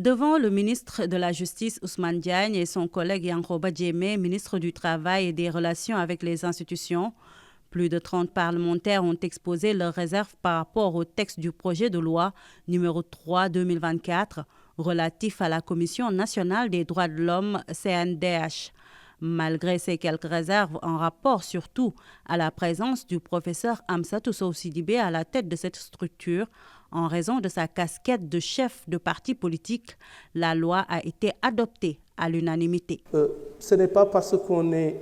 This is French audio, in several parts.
Devant le ministre de la Justice Ousmane Diagne et son collègue Yankoba Diémé, ministre du Travail et des Relations avec les institutions, plus de 30 parlementaires ont exposé leurs réserves par rapport au texte du projet de loi numéro 3/2024 relatif à la Commission nationale des droits de l'homme CNDH. Malgré ces quelques réserves en rapport surtout à la présence du professeur Amsatou Sow Sidibé à la tête de cette structure, en raison de sa casquette de chef de parti politique, la loi a été adoptée à l'unanimité. Ce n'est pas parce qu'on est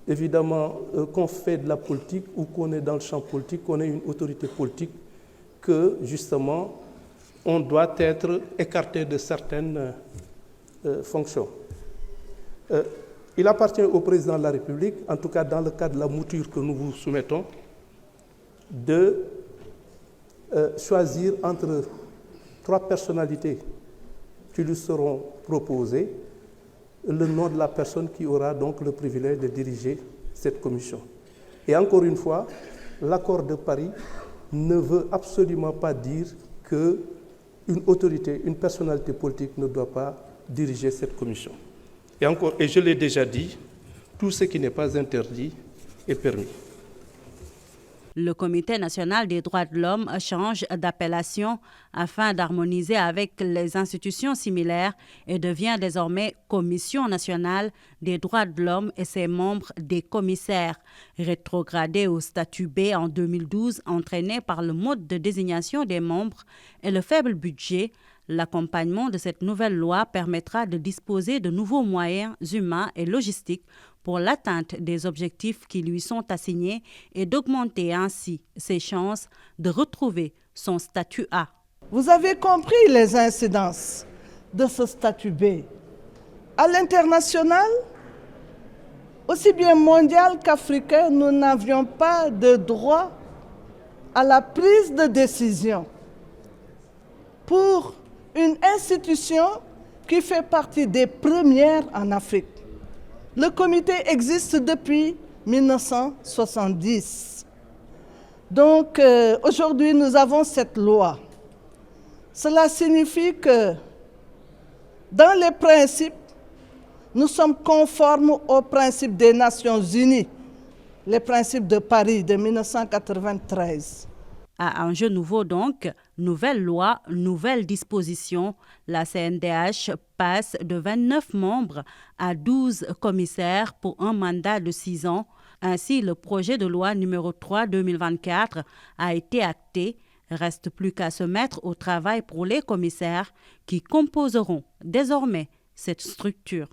évidemment qu'on fait de la politique ou qu'on est dans le champ politique, qu'on est une autorité politique, que justement on doit être écarté de certaines fonctions. Il appartient au président de la République, en tout cas dans le cadre de la mouture que nous vous soumettons, de choisir entre 3 personnalités qui lui seront proposées le nom de la personne qui aura donc le privilège de diriger cette commission. Et encore une fois, l'accord de Paris ne veut absolument pas dire qu'une autorité, une personnalité politique ne doit pas diriger cette commission. Et je l'ai déjà dit, tout ce qui n'est pas interdit est permis. Le Comité national des droits de l'homme change d'appellation afin d'harmoniser avec les institutions similaires et devient désormais Commission nationale des droits de l'homme et ses membres des commissaires. Rétrogradé au statut B en 2012, entraîné par le mode de désignation des membres et le faible budget, l'accompagnement de cette nouvelle loi permettra de disposer de nouveaux moyens humains et logistiques pour l'atteinte des objectifs qui lui sont assignés et d'augmenter ainsi ses chances de retrouver son statut A. Vous avez compris les incidences de ce statut B. À l'international, aussi bien mondial qu'africain, nous n'avions pas de droit à la prise de décision pour une institution qui fait partie des premières en Afrique. Le comité existe depuis 1970. Donc aujourd'hui, nous avons cette loi. Cela signifie que dans les principes, nous sommes conformes aux principes des Nations Unies, les principes de Paris de 1993. À enjeu nouveau donc, nouvelle loi, nouvelle disposition, la CNDH passe de 29 membres à 12 commissaires pour un mandat de 6 ans. Ainsi, le projet de loi numéro 3/2024 a été acté. Reste plus qu'à se mettre au travail pour les commissaires qui composeront désormais cette structure.